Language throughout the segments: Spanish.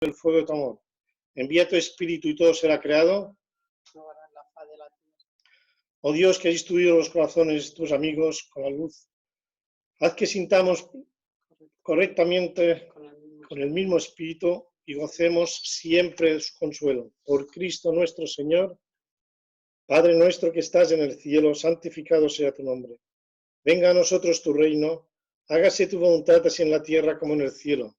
el fuego de tu amor. Envía tu espíritu y todo será creado. Oh Dios, que has instruido los corazones de tus amigos con la luz, haz que sintamos correctamente con el mismo espíritu y gocemos siempre de su consuelo. Por Cristo nuestro Señor. Padre nuestro que estás en el cielo, santificado sea tu nombre. Venga a nosotros tu reino, hágase tu voluntad así en la tierra como en el cielo.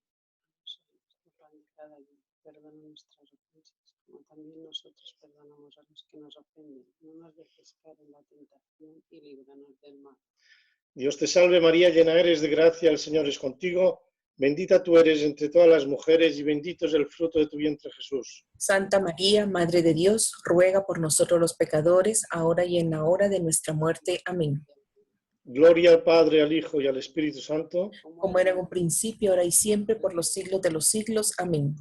Perdona nuestras ofensas, como también nosotros perdonamos a los que nos ofenden. No nos dejes caer en la tentación y líbranos del mal. Dios te salve María, llena eres de gracia, el Señor es contigo. Bendita tú eres entre todas las mujeres y bendito es el fruto de tu vientre Jesús. Santa María, Madre de Dios, ruega por nosotros los pecadores, ahora y en la hora de nuestra muerte. Amén. Gloria al Padre, al Hijo y al Espíritu Santo. Como era en un principio, ahora y siempre, por los siglos de los siglos. Amén.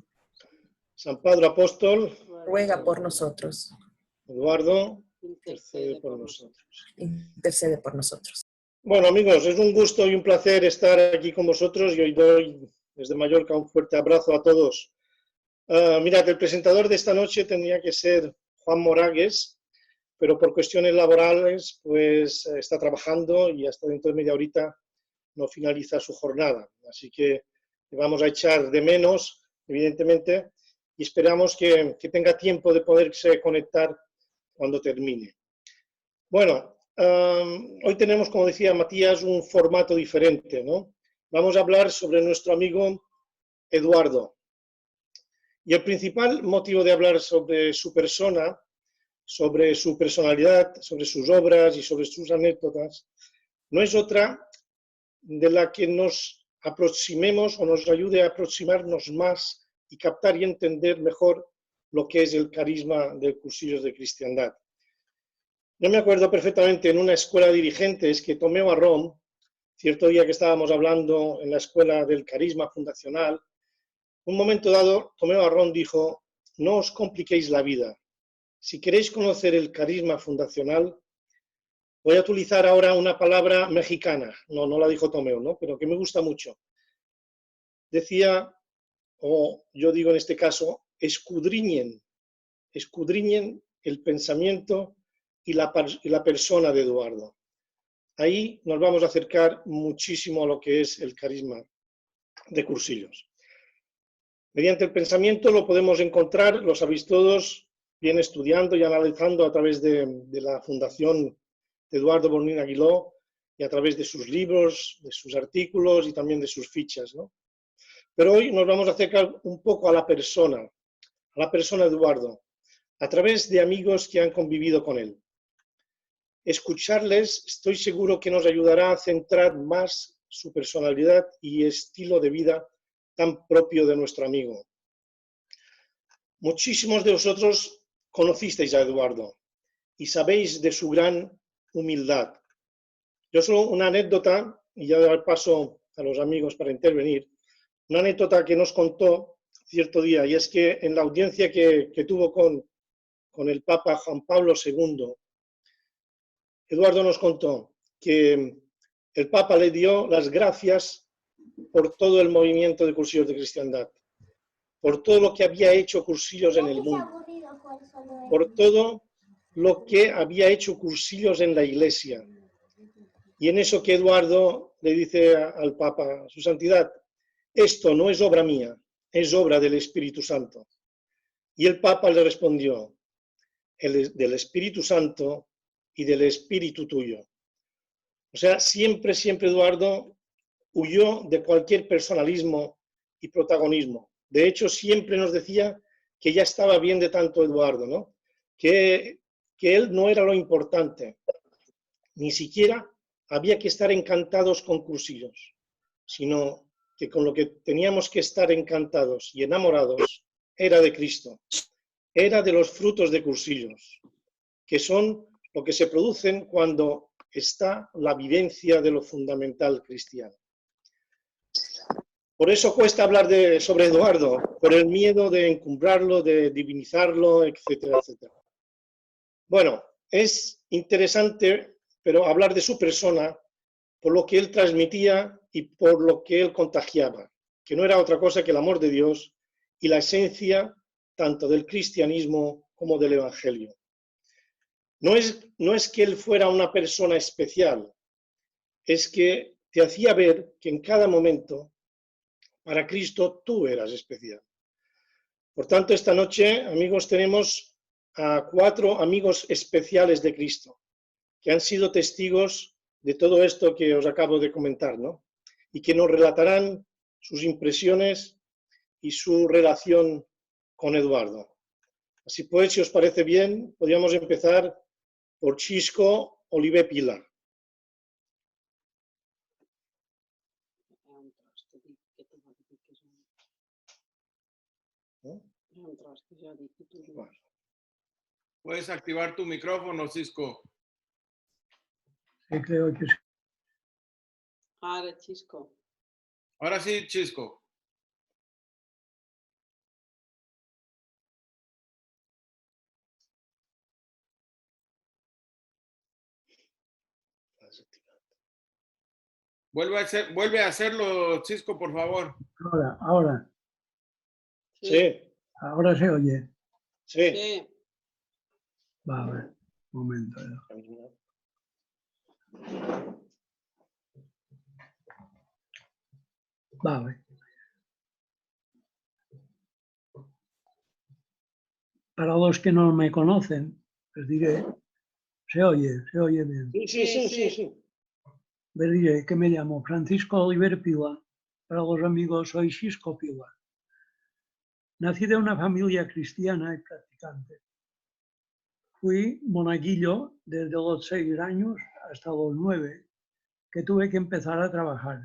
San Padre Apóstol, Ruega por nosotros. Eduardo, intercede por nosotros. Intercede por nosotros. Bueno, amigos, es un gusto y un placer estar aquí con vosotros y hoy doy desde Mallorca un fuerte abrazo a todos. Mirad, el presentador de esta noche tenía que ser Juan Moragues, pero por cuestiones laborales pues está trabajando y hasta dentro de media horita no finaliza su jornada. Así que le vamos a echar de menos, evidentemente, y esperamos que tenga tiempo de poderse conectar cuando termine. Bueno, hoy tenemos, como decía Matías, un formato diferente, ¿no? Vamos a hablar sobre nuestro amigo Eduardo. Y el principal motivo de hablar sobre su persona, sobre su personalidad, sobre sus obras y sobre sus anécdotas, no es otra de la que nos aproximemos o nos ayude a aproximarnos más y captar y entender mejor lo que es el carisma de Cursillos de Cristiandad. Yo me acuerdo perfectamente en una escuela de dirigentes que Tomeo Arrón, cierto día que estábamos hablando en la escuela del carisma fundacional, un momento dado Tomeo Arrón dijo: no os compliquéis la vida. Si queréis conocer el carisma fundacional, voy a utilizar ahora una palabra mexicana, no la dijo Tomeo, ¿no? Pero que me gusta mucho. Decía, o yo digo en este caso, escudriñen el pensamiento y la persona de Eduardo. Ahí nos vamos a acercar muchísimo a lo que es el carisma de Cursillos. Mediante el pensamiento lo podemos encontrar, lo sabéis todos, bien estudiando y analizando a través de la Fundación de Eduardo Bonín Aguiló y a través de sus libros, de sus artículos y también de sus fichas, ¿no? Pero hoy nos vamos a acercar un poco a la persona de Eduardo, a través de amigos que han convivido con él. Escucharles, estoy seguro que nos ayudará a centrar más su personalidad y estilo de vida tan propio de nuestro amigo. Muchísimos de vosotros conocisteis a Eduardo y sabéis de su gran humildad. Yo solo una anécdota, y ya doy paso a los amigos para intervenir, una anécdota que nos contó cierto día, y es que en la audiencia que tuvo con el Papa Juan Pablo II, Eduardo nos contó que el Papa le dio las gracias por todo el movimiento de Cursillos de Cristiandad, por todo lo que había hecho Cursillos en el mundo, por todo lo que había hecho Cursillos en la Iglesia. Y en eso que Eduardo le dice al Papa, su santidad, esto no es obra mía, es obra del Espíritu Santo. Y el Papa le respondió, del Espíritu Santo y del Espíritu tuyo. O sea, siempre Eduardo huyó de cualquier personalismo y protagonismo. De hecho, siempre nos decía que ya estaba bien de tanto Eduardo, ¿no? Que él no era lo importante, ni siquiera había que estar encantados con Cursillos, sino que con lo que teníamos que estar encantados y enamorados era de Cristo, era de los frutos de Cursillos, que son lo que se producen cuando está la vivencia de lo fundamental cristiano. Por eso cuesta hablar sobre Eduardo, por el miedo de encumbrarlo, de divinizarlo, etcétera, etcétera. Bueno, es interesante, pero hablar de su persona por lo que él transmitía y por lo que él contagiaba, que no era otra cosa que el amor de Dios y la esencia tanto del cristianismo como del evangelio. No es que él fuera una persona especial, es que te hacía ver que en cada momento para Cristo tú eras especial. Por tanto, esta noche, amigos, tenemos a 4 amigos especiales de Cristo, que han sido testigos de todo esto que os acabo de comentar, ¿no? Y que nos relatarán sus impresiones y su relación con Eduardo. Así pues, si os parece bien, podríamos empezar por Chisco Olive Pilar. Puedes activar tu micrófono, Cisco. Sí, creo que sí. Ahora, Chisco. Ahora sí, Chisco. Vuelve a hacerlo, Cisco, por favor. Ahora Sí, ahora se oye. sí. Sí. Vale, un momento. Vale. Para los que no me conocen, les diré, se oye bien. Sí. Les diré que me llamo Francisco Oliver Pila. Para los amigos soy Chisco Pila. Nací de una familia cristiana y practicante. Fui monaguillo desde los 6 años hasta los 9, que tuve que empezar a trabajar.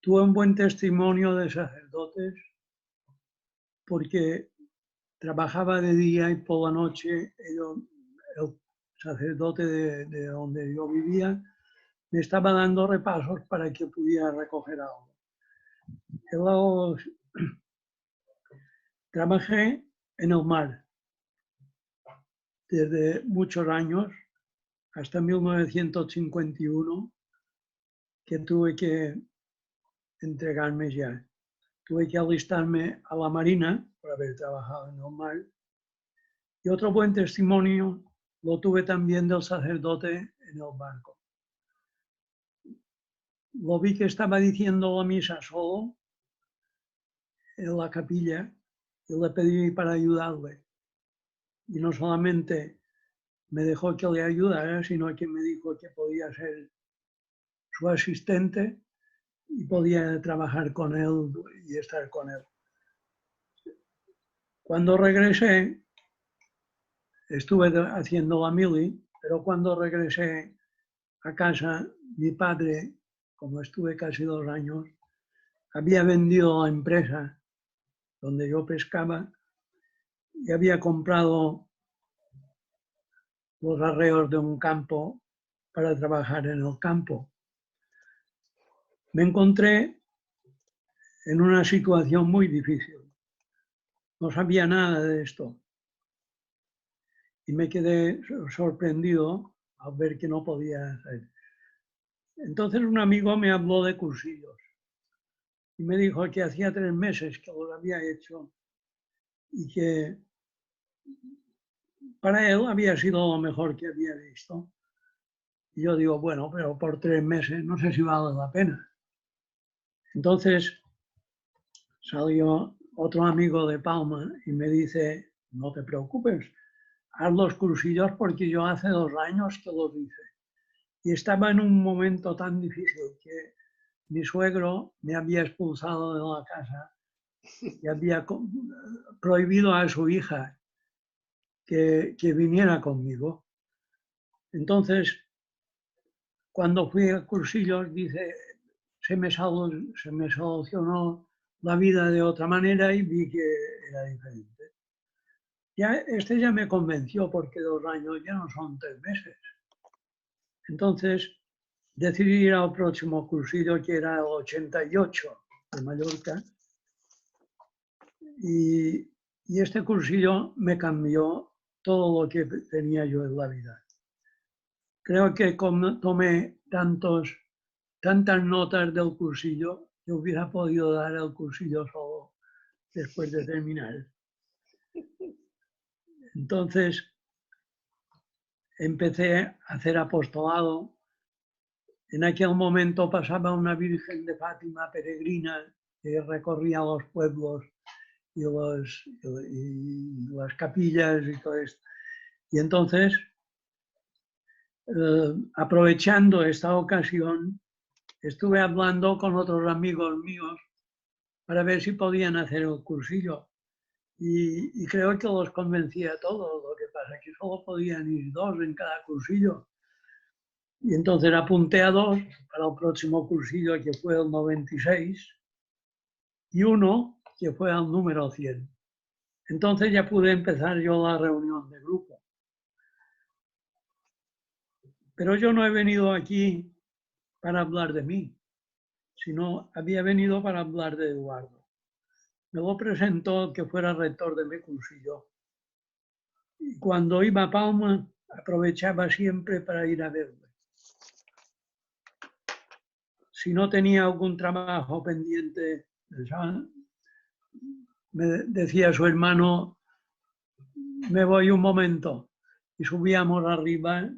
Tuve un buen testimonio de sacerdotes porque trabajaba de día y por la noche el sacerdote de donde yo vivía me estaba dando repasos para que pudiera recoger algo. Yo luego trabajé en el mar desde muchos años hasta 1951, que tuve que entregarme ya. Tuve que alistarme a la Marina por haber trabajado en el mar. Y otro buen testimonio lo tuve también del sacerdote en el barco. Lo vi que estaba diciendo la misa solo en la capilla y le pedí para ayudarle. Y no solamente me dejó que le ayudara, sino que me dijo que podía ser su asistente y podía trabajar con él y estar con él. Cuando regresé, estuve haciendo la mili, pero cuando regresé a casa, mi padre, como estuve casi 2 años, había vendido la empresa donde yo pescaba y había comprado los arreos de un campo para trabajar en el campo. Me encontré en una situación muy difícil. No sabía nada de esto. Y me quedé sorprendido al ver que no podía hacer. Entonces un amigo me habló de cursillos y me dijo que hacía 3 meses que los había hecho y que para él había sido lo mejor que había visto. Y yo digo, bueno, pero por 3 meses no sé si vale la pena. Entonces salió otro amigo de Palma y me dice, no te preocupes, haz los cursillos porque yo hace 2 años que los hice. Y estaba en un momento tan difícil que mi suegro me había expulsado de la casa y había prohibido a su hija que viniera conmigo. Entonces, cuando fui a cursillos, dice, se me solucionó la vida de otra manera y vi que era diferente. Este ya me convenció porque 2 años ya no son 3 meses. Entonces decidí ir al próximo cursillo, que era el 88 de Mallorca. Y este cursillo me cambió todo lo que tenía yo en la vida. Creo que tomé tantas notas del cursillo que hubiera podido dar el cursillo solo después de terminar. Entonces empecé a hacer apostolado. En aquel momento pasaba una Virgen de Fátima peregrina que recorría los pueblos y las capillas y todo esto. Y entonces, aprovechando esta ocasión, estuve hablando con otros amigos míos para ver si podían hacer el cursillo. Y creo que los convencí a todos. Lo que pasa es que solo podían ir 2 en cada cursillo. Y entonces apunté a 2 para el próximo cursillo, que fue el 96, y 1 que fue al número 100. Entonces ya pude empezar yo la reunión de grupo. Pero yo no he venido aquí para hablar de mí, sino había venido para hablar de Eduardo. Me lo presentó que fuera rector de mi cursillo. Y cuando iba a Palma, aprovechaba siempre para ir a verle. Si no tenía algún trabajo pendiente, me decía su hermano, me voy un momento. Y subíamos arriba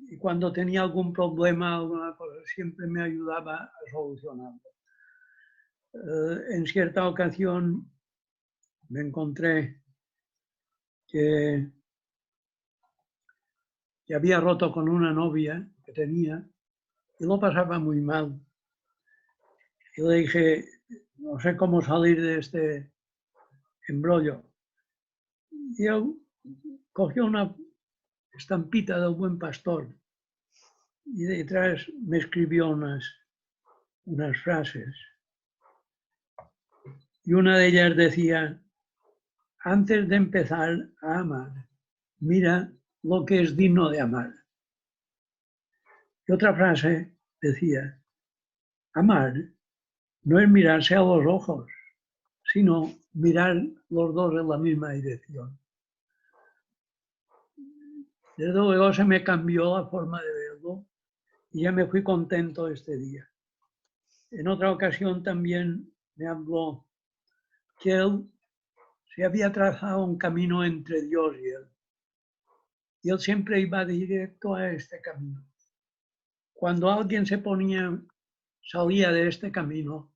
y cuando tenía algún problema, alguna cosa, siempre me ayudaba a solucionarlo. En cierta ocasión me encontré que había roto con una novia que tenía y lo pasaba muy mal. Y le dije, no sé cómo salir de este embrollo. Y él cogió una estampita del Buen Pastor y detrás me escribió unas frases. Y una de ellas decía, antes de empezar a amar, mira lo que es digno de amar. Y otra frase decía, amar no es mirarse a los ojos, sino mirar los dos en la misma dirección. Desde luego se me cambió la forma de verlo y ya me fui contento este día. En otra ocasión también me habló que él se había trazado un camino entre Dios y él. Y él siempre iba directo a este camino. Cuando alguien salía de este camino,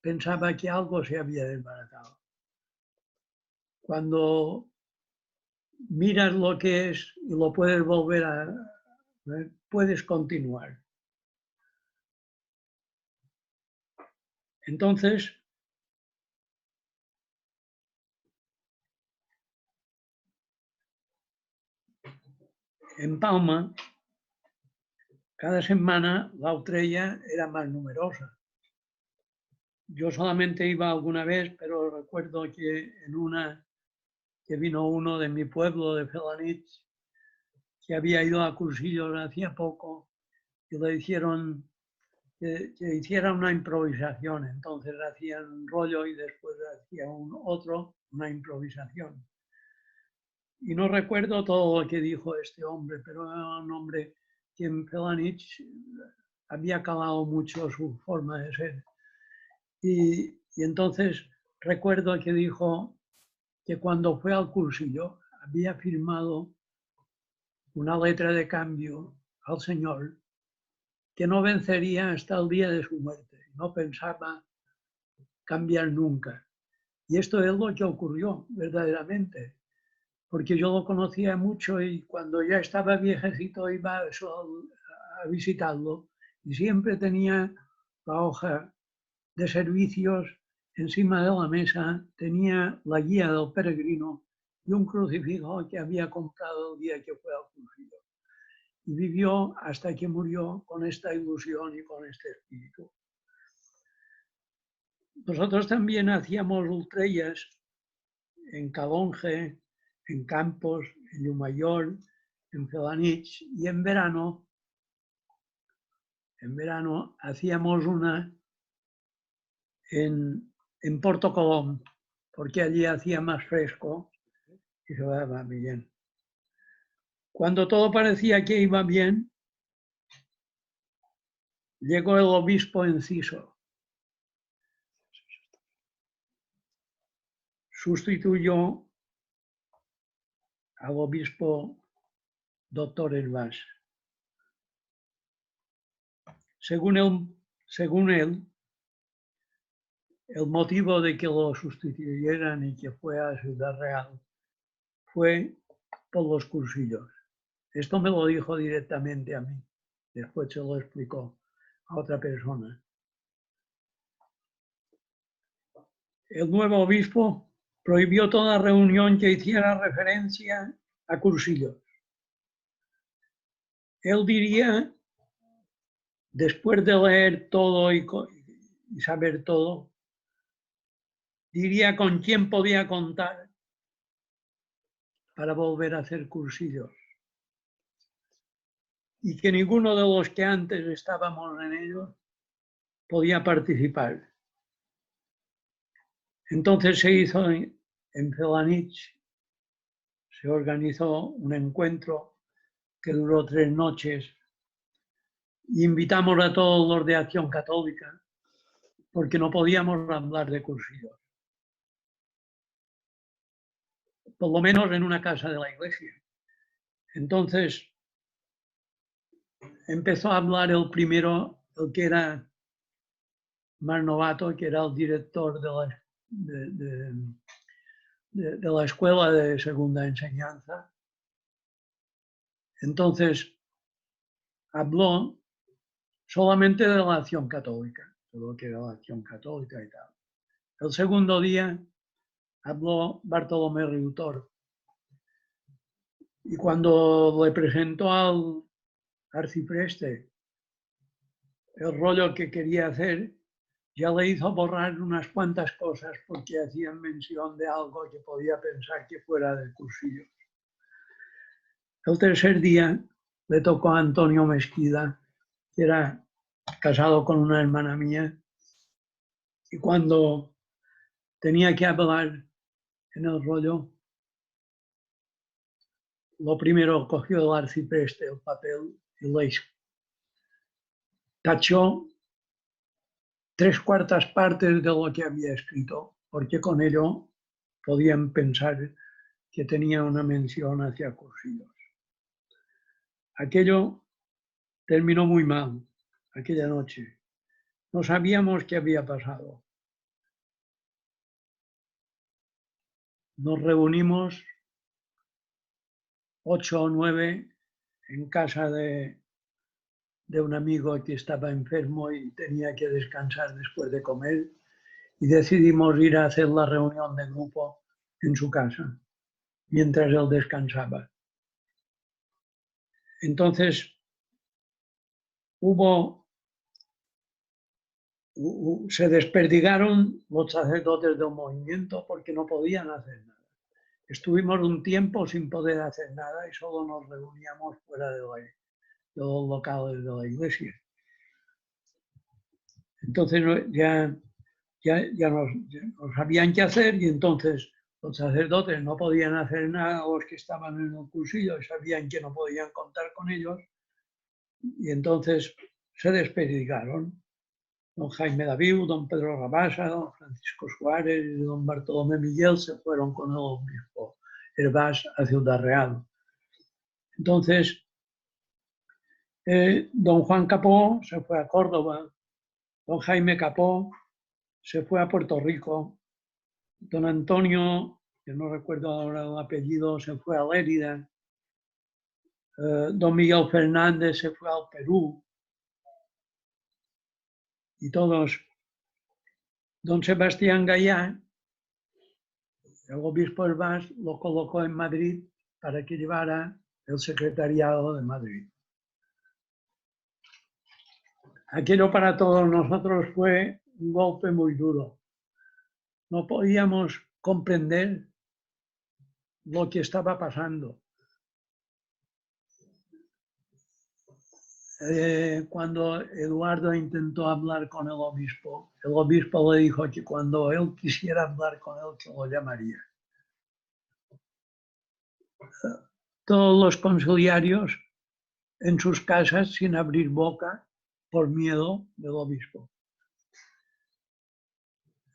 pensaba que algo se había desbaratado. Cuando miras lo que es y lo puedes volver a ver, puedes continuar. Entonces, en Palma, cada semana la utrella era más numerosa. Yo solamente iba alguna vez, pero recuerdo que en una que vino uno de mi pueblo, de Felanitx, que había ido a cursillos hacía poco, y le hicieron que hiciera una improvisación. Entonces hacían un rollo y después hacía una improvisación. Y no recuerdo todo lo que dijo este hombre, pero era un hombre que en Felanitx había calado mucho su forma de ser. Y entonces recuerdo que dijo que cuando fue al cursillo había firmado una letra de cambio al Señor que no vencería hasta el día de su muerte. No pensaba cambiar nunca. Y esto es lo que ocurrió verdaderamente, porque yo lo conocía mucho y cuando ya estaba viejecito iba a visitarlo y siempre tenía la hoja de servicios encima de la mesa, tenía la guía del peregrino y un crucifijo que había comprado el día que fue al cursillo. Y vivió hasta que murió con esta ilusión y con este espíritu. Nosotros también hacíamos ultrellas en Calonge, en Campos, en Llumayor, en Felanitx, y en verano hacíamos una en Porto Colom, porque allí hacía más fresco y se daba bien. Cuando todo parecía que iba bien, llegó el obispo Enciso. sustituyó al obispo doctor Hervás. Según él, el motivo de que lo sustituyeran y que fue a Ciudad Real fue por los cursillos. Esto me lo dijo directamente a mí. Después se lo explicó a otra persona. El nuevo obispo prohibió toda reunión que hiciera referencia a cursillos. Él diría, después de leer todo y saber todo, diría con quién podía contar para volver a hacer cursillos. Y que ninguno de los que antes estábamos en ellos podía participar. Entonces se hizo en Felanitx, se organizó un encuentro que duró 3 noches. Invitamos a todos los de Acción Católica porque no podíamos hablar de cursillos. Por lo menos en una casa de la iglesia. Entonces empezó a hablar el primero, el que era más novato, que era el director de la escuela de segunda enseñanza. Entonces habló solamente de la Acción Católica, de lo que era la Acción Católica y tal. El segundo día habló Bartolomé Riutor. Y cuando le presentó al arcipreste el rollo que quería hacer, ya le hizo borrar unas cuantas cosas porque hacían mención de algo que podía pensar que fuera del cursillo. El tercer día le tocó a Antonio Mesquida, que era casado con una hermana mía, y cuando tenía que hablar en el rollo, lo primero cogió el arcipreste el papel y le tachó 3/4 partes de lo que había escrito, porque con ello podían pensar que tenía una mención hacia cursillos. Aquello terminó muy mal, aquella noche. No sabíamos qué había pasado. Nos reunimos 8 o 9 en casa de un amigo que estaba enfermo y tenía que descansar después de comer, y decidimos ir a hacer la reunión de grupo en su casa, mientras él descansaba. Entonces se desperdigaron los sacerdotes del movimiento porque no podían hacer nada. Estuvimos un tiempo sin poder hacer nada y solo nos reuníamos fuera de los locales de la iglesia. Entonces ya no sabían qué hacer, y entonces los sacerdotes no podían hacer nada, los que estaban en el cursillo sabían que no podían contar con ellos, y entonces se desperdigaron. Don Jaime Daviu, don Pedro Rabasa, don Francisco Suárez y don Bartolomé Miguel se fueron con el obispo Hervás a Ciudad Real. Entonces, don Juan Capó se fue a Córdoba, don Jaime Capó se fue a Puerto Rico, don Antonio, que no recuerdo ahora el apellido, se fue a Lérida, don Miguel Fernández se fue al Perú, y todos. Don Sebastián Gallá, el obispo Hervás, lo colocó en Madrid para que llevara el secretariado de Madrid. Aquello para todos nosotros fue un golpe muy duro. No podíamos comprender lo que estaba pasando. Cuando Eduardo intentó hablar con el obispo le dijo que cuando él quisiera hablar con él, que lo llamaría. Todos los conciliarios en sus casas sin abrir boca por miedo del obispo.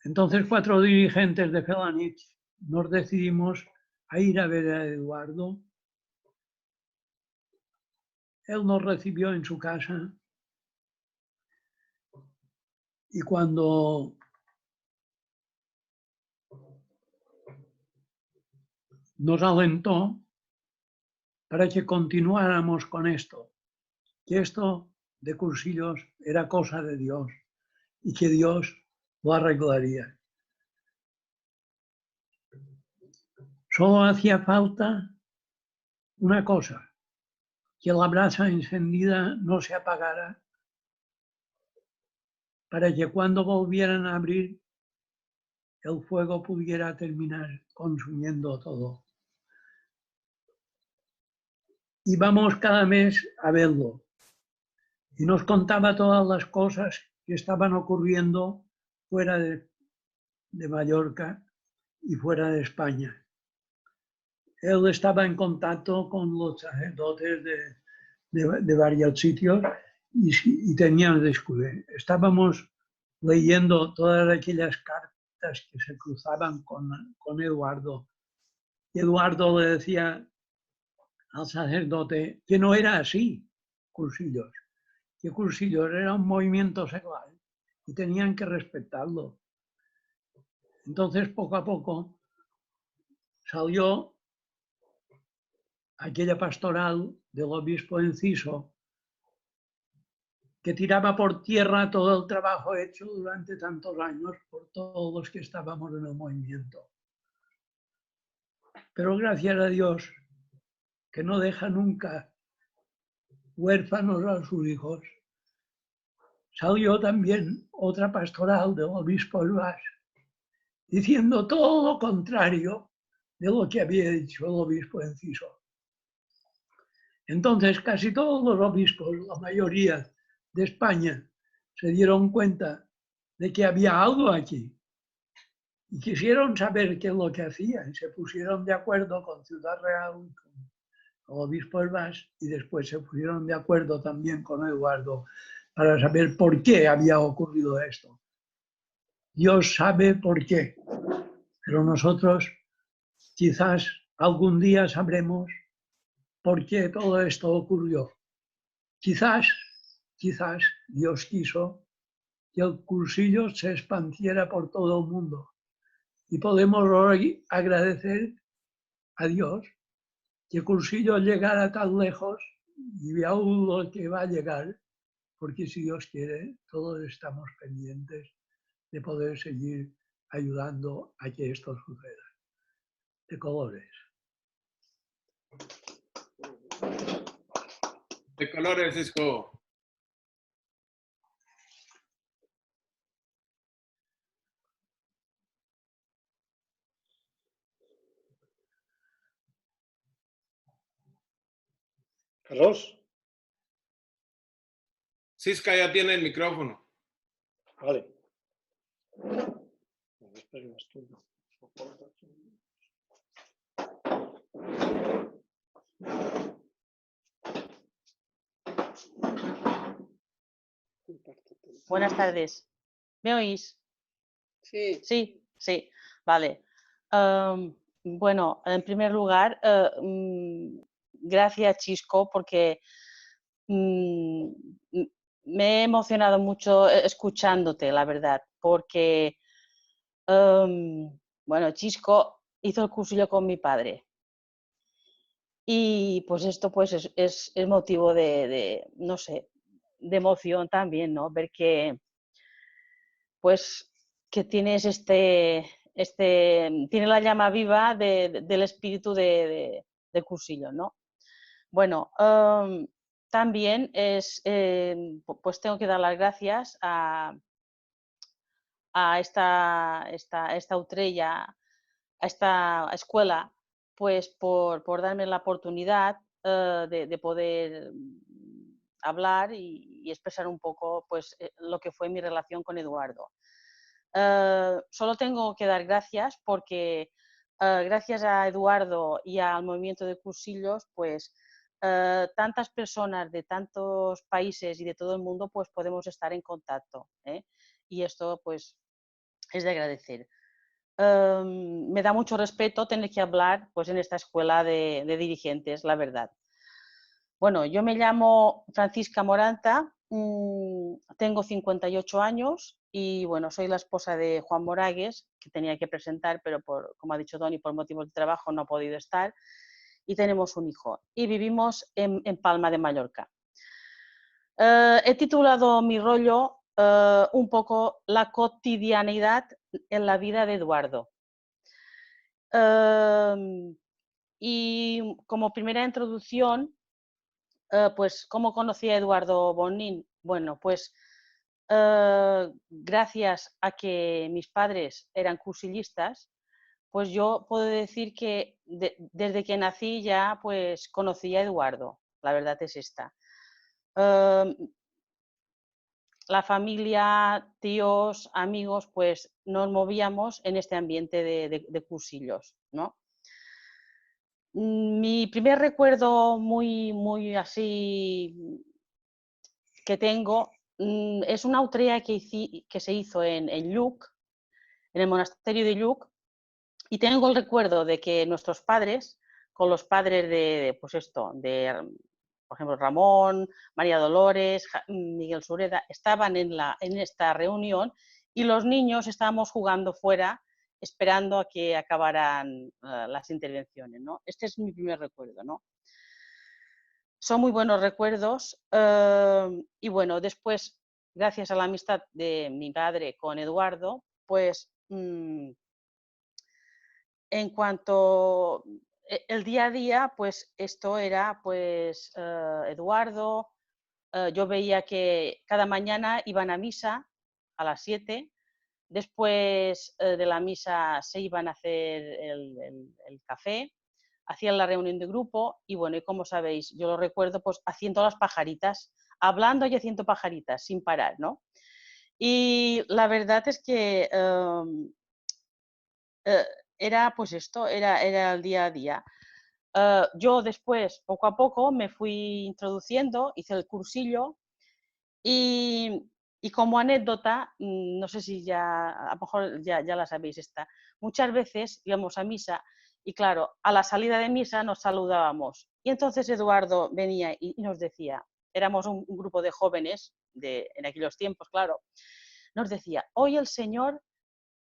Entonces 4 dirigentes de Felanitx nos decidimos a ir a ver a Eduardo. Él nos recibió en su casa y cuando nos alentó para que continuáramos con esto, que esto de cursillos era cosa de Dios y que Dios lo arreglaría. Solo hacía falta una cosa, que la brasa encendida no se apagara para que cuando volvieran a abrir el fuego pudiera terminar consumiendo todo. Íbamos cada mes a verlo y nos contaba todas las cosas que estaban ocurriendo fuera de Mallorca y fuera de España. Él estaba en contacto con los sacerdotes de varios sitios y teníamos descubierto. Estábamos leyendo todas aquellas cartas que se cruzaban con Eduardo. Y Eduardo le decía al sacerdote que no era así, Cursillos, que Cursillos era un movimiento secular y tenían que respetarlo. Entonces, poco a poco, salió aquella pastoral del obispo Enciso que tiraba por tierra todo el trabajo hecho durante tantos años por todos los que estábamos en el movimiento. Pero gracias a Dios, que no deja nunca huérfanos a sus hijos, salió también otra pastoral del obispo Elvás, diciendo todo lo contrario de lo que había dicho el obispo Enciso. Entonces casi todos los obispos, la mayoría de España, se dieron cuenta de que había algo aquí y quisieron saber qué es lo que hacía y se pusieron de acuerdo con Ciudad Real, con el obispo Elvás, y después se pusieron de acuerdo también con Eduardo para saber por qué había ocurrido esto. Dios sabe por qué, pero nosotros quizás algún día sabremos por qué todo esto ocurrió. Quizás Dios quiso que el cursillo se expandiera por todo el mundo. Y podemos hoy agradecer a Dios que Cursillo llegara tan lejos y aún lo que va a llegar, porque si Dios quiere, todos estamos pendientes de poder seguir ayudando a que esto suceda. De colores. De colores, Cisco. Carlos. Cisca ya tiene el micrófono. Vale. Buenas tardes. ¿Me oís? Sí. Sí, sí, vale. Bueno, en primer lugar, gracias Chisco, porque me he emocionado mucho escuchándote, la verdad, porque, bueno, Chisco hizo el cursillo con mi padre. Y pues esto pues es motivo no sé, de emoción también, ¿no? Ver que, pues, que tienes tiene la llama viva del espíritu del cursillo, ¿no? Bueno, también pues tengo que dar las gracias a esta Utrella, a esta escuela, pues por darme la oportunidad de poder hablar y expresar un poco pues, lo que fue mi relación con Eduardo. Solo tengo que dar gracias porque gracias a Eduardo y al movimiento de cursillos, pues tantas personas de tantos países y de todo el mundo pues podemos estar en contacto, ¿eh? Y esto pues es de agradecer. me da mucho respeto tener que hablar pues, en esta escuela de dirigentes, la verdad. Bueno, yo me llamo Francisca Moranta, tengo 58 años y bueno, soy la esposa de Juan Moragues, que tenía que presentar, pero como ha dicho Doni, por motivos de trabajo no ha podido estar, y tenemos un hijo. Y vivimos en Palma de Mallorca. He titulado mi rollo un poco La cotidianidad en la vida de Eduardo. Y como primera introducción, pues, ¿cómo conocí a Eduardo Bonín? Bueno, pues gracias a que mis padres eran cursillistas, pues yo puedo decir que desde que nací ya pues conocí a Eduardo, la verdad es esta. La familia, tíos, amigos, pues nos movíamos en este ambiente de cursillos, ¿no? Mi primer recuerdo muy así que tengo es una autrea que se hizo en Lluc, en el monasterio de Lluc, y tengo el recuerdo de que nuestros padres, con los padres pues esto, por ejemplo, Ramón, María Dolores, Miguel Sureda, estaban en esta reunión y los niños estábamos jugando fuera esperando a que acabaran las intervenciones, ¿no? Este es mi primer recuerdo, ¿no? Son muy buenos recuerdos y bueno, después, gracias a la amistad de mi padre con Eduardo, pues en cuanto el día a día, pues esto era pues Eduardo, yo veía que cada mañana iban a misa a las 7, después de la misa se iban a hacer el café, hacían la reunión de grupo y bueno, y como sabéis, yo lo recuerdo pues haciendo las pajaritas, hablando y haciendo pajaritas sin parar, ¿no? Y la verdad es que era pues esto, era el día a día. Yo después, poco a poco, me fui introduciendo, hice el cursillo y como anécdota, no sé si ya, a lo mejor ya la sabéis esta, muchas veces íbamos a misa y claro, a la salida de misa nos saludábamos. Y entonces Eduardo venía y nos decía, éramos un grupo de jóvenes en aquellos tiempos, claro, nos decía, hoy el Señor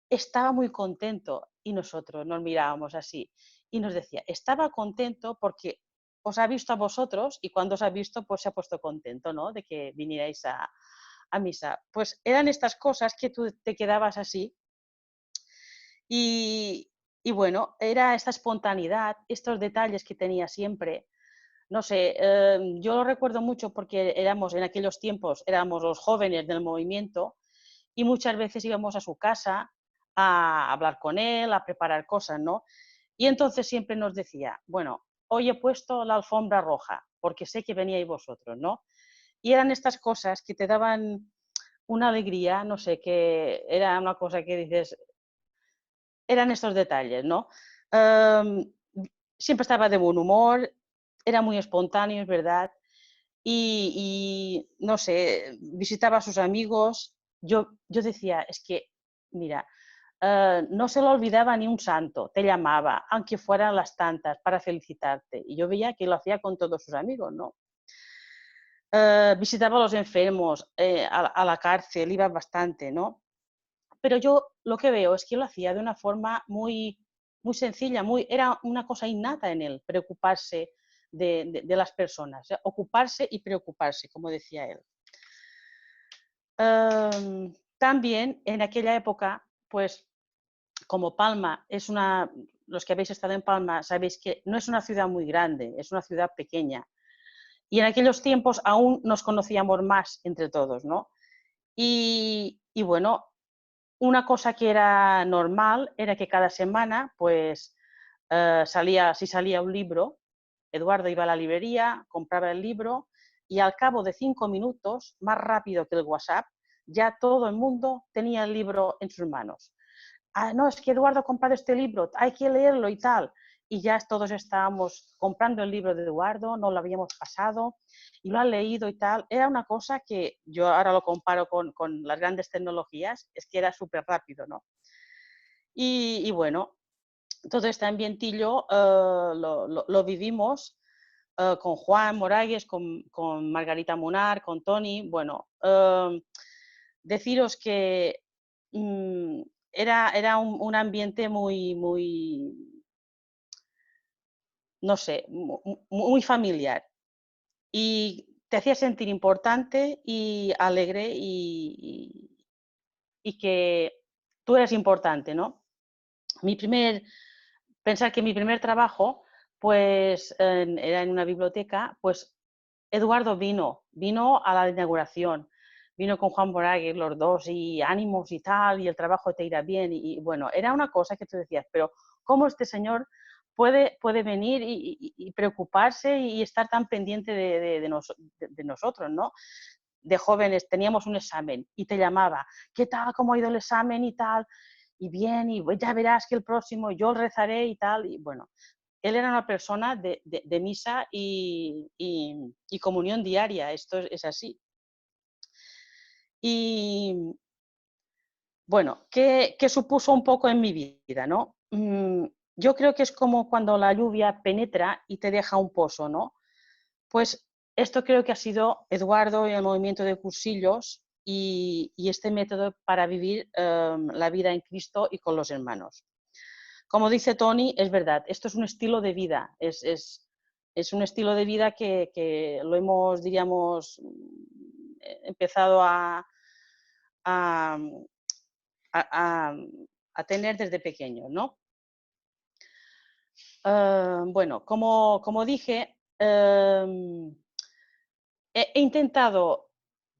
estaba muy contento y nosotros nos mirábamos así y nos decía, estaba contento porque os ha visto a vosotros y cuando os ha visto pues se ha puesto contento, ¿no? De que vinierais a misa. Pues eran estas cosas que tú te quedabas así y bueno, era esta espontaneidad, estos detalles que tenía siempre. No sé, yo lo recuerdo mucho porque en aquellos tiempos éramos los jóvenes del movimiento y muchas veces íbamos a su casa a hablar con él, a preparar cosas, ¿no? Y entonces siempre nos decía, bueno, hoy he puesto la alfombra roja porque sé que veníais vosotros, ¿no? Y eran estas cosas que te daban una alegría, no sé, que era una cosa que dices, eran estos detalles, ¿no? Siempre estaba de buen humor, era muy espontáneo, es verdad, y no sé, visitaba a sus amigos. Yo decía, es que, mira, no se lo olvidaba ni un santo, te llamaba, aunque fueran las tantas, para felicitarte. Y yo veía que lo hacía con todos sus amigos, ¿no? Visitaba a los enfermos, a la cárcel, iba bastante, ¿no? Pero yo lo que veo es que lo hacía de una forma muy sencilla, era una cosa innata en él, preocuparse de las personas, ocuparse y preocuparse, como decía él. También en aquella época, pues como Palma los que habéis estado en Palma sabéis que no es una ciudad muy grande, es una ciudad pequeña. Y en aquellos tiempos aún nos conocíamos más entre todos, ¿no? Y bueno, una cosa que era normal era que cada semana, pues, si salía un libro, Eduardo iba a la librería, compraba el libro y al cabo de 5 minutos, más rápido que el WhatsApp, ya todo el mundo tenía el libro en sus manos. No, es que Eduardo ha comprado este libro, hay que leerlo y tal. Y ya todos estábamos comprando el libro de Eduardo, no lo habíamos pasado y lo han leído y tal. Era una cosa que yo ahora lo comparo con las grandes tecnologías, es que era súper rápido, ¿no? Y bueno, todo este ambientillo lo vivimos con Juan Moragues, con Margarita Munar, con Toni. Bueno, deciros que era un ambiente muy, no sé, muy familiar. Y te hacía sentir importante y alegre y que tú eras importante, ¿no? Pensar que mi primer trabajo, pues era en una biblioteca, pues Eduardo vino a la inauguración, vino con Juan Moragues, los dos, y ánimos y tal, y el trabajo te irá bien, y bueno, era una cosa que tú decías, pero ¿cómo este señor puede venir y preocuparse y estar tan pendiente de nosotros, ¿no? De jóvenes, teníamos un examen y te llamaba, ¿qué tal? ¿Cómo ha ido el examen y tal? Y bien, y ya verás que el próximo yo rezaré y tal, y bueno, él era una persona de misa y comunión diaria, esto es así. Y bueno, ¿qué supuso un poco en mi vida, ¿no? Yo creo que es como cuando la lluvia penetra y te deja un pozo, ¿no? Pues esto creo que ha sido Eduardo y el movimiento de cursillos y este método para vivir la vida en Cristo y con los hermanos. Como dice Toni, es verdad, esto es un estilo de vida, es un estilo de vida que lo hemos, diríamos, empezado a tener desde pequeños, ¿no? Bueno, como dije, he intentado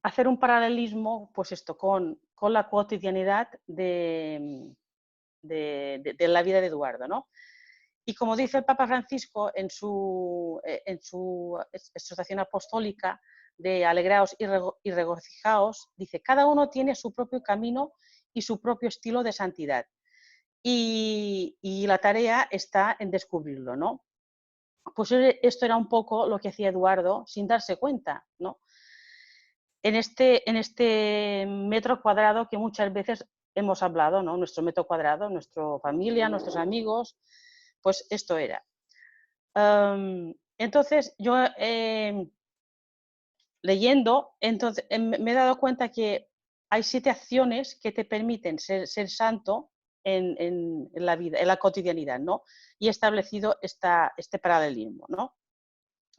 hacer un paralelismo, pues esto, con la cotidianidad de la vida de Eduardo, ¿no? Y como dice el Papa Francisco en su exhortación apostólica de alegraos y regocijaos, dice, cada uno tiene su propio camino y su propio estilo de santidad. Y la tarea está en descubrirlo, ¿no? Pues esto era un poco lo que hacía Eduardo sin darse cuenta, ¿no? En este metro cuadrado que muchas veces hemos hablado, ¿no? Nuestro metro cuadrado, nuestra familia, nuestros amigos, pues esto era. Entonces, yo leyendo, me he dado cuenta que hay 7 acciones que te permiten ser santo en la vida, en la cotidianidad, ¿no? Y he establecido este paralelismo, ¿no?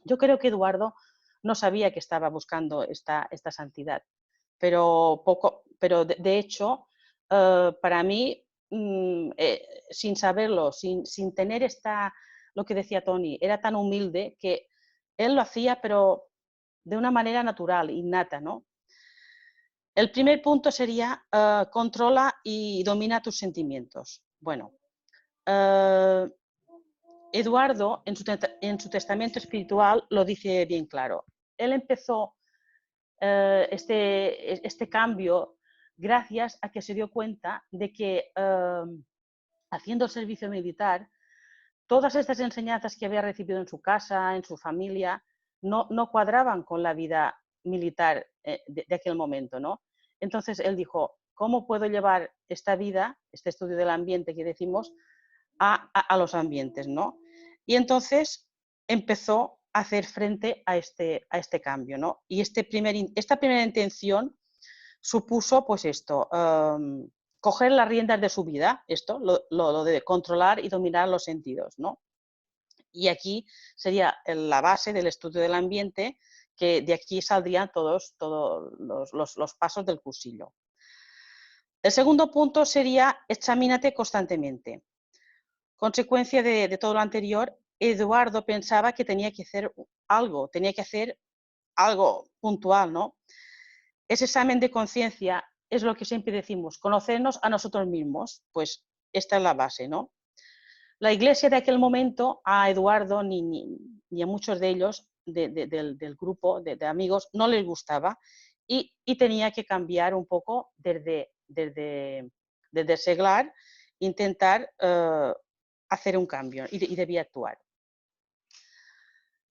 Yo creo que Eduardo no sabía que estaba buscando esta santidad, pero de hecho, para mí, sin saberlo, sin tener lo que decía Toni, era tan humilde que él lo hacía, pero de una manera natural, innata, ¿no? El primer punto sería controla y domina tus sentimientos. Bueno, Eduardo en su testamento espiritual lo dice bien claro. Él empezó este cambio gracias a que se dio cuenta de que haciendo el servicio militar, todas estas enseñanzas que había recibido en su casa, en su familia, no cuadraban con la vida militar de aquel momento, ¿no? Entonces él dijo, ¿cómo puedo llevar esta vida, este estudio del ambiente que decimos, a los ambientes, ¿no? Y entonces empezó a hacer frente a este cambio, ¿no? Y esta primera intención supuso, pues esto, coger las riendas de su vida, esto, lo de controlar y dominar los sentidos, ¿no? Y aquí sería la base del estudio del ambiente, que de aquí saldrían todos los pasos del cursillo. El segundo punto sería examínate constantemente. Consecuencia de todo lo anterior, Eduardo pensaba que tenía que hacer algo puntual, ¿no? Ese examen de conciencia es lo que siempre decimos, conocernos a nosotros mismos, pues esta es la base, ¿no? La iglesia de aquel momento a Eduardo ni a muchos de ellos del grupo de amigos no les gustaba y tenía que cambiar un poco desde seglar, intentar hacer un cambio y debía actuar.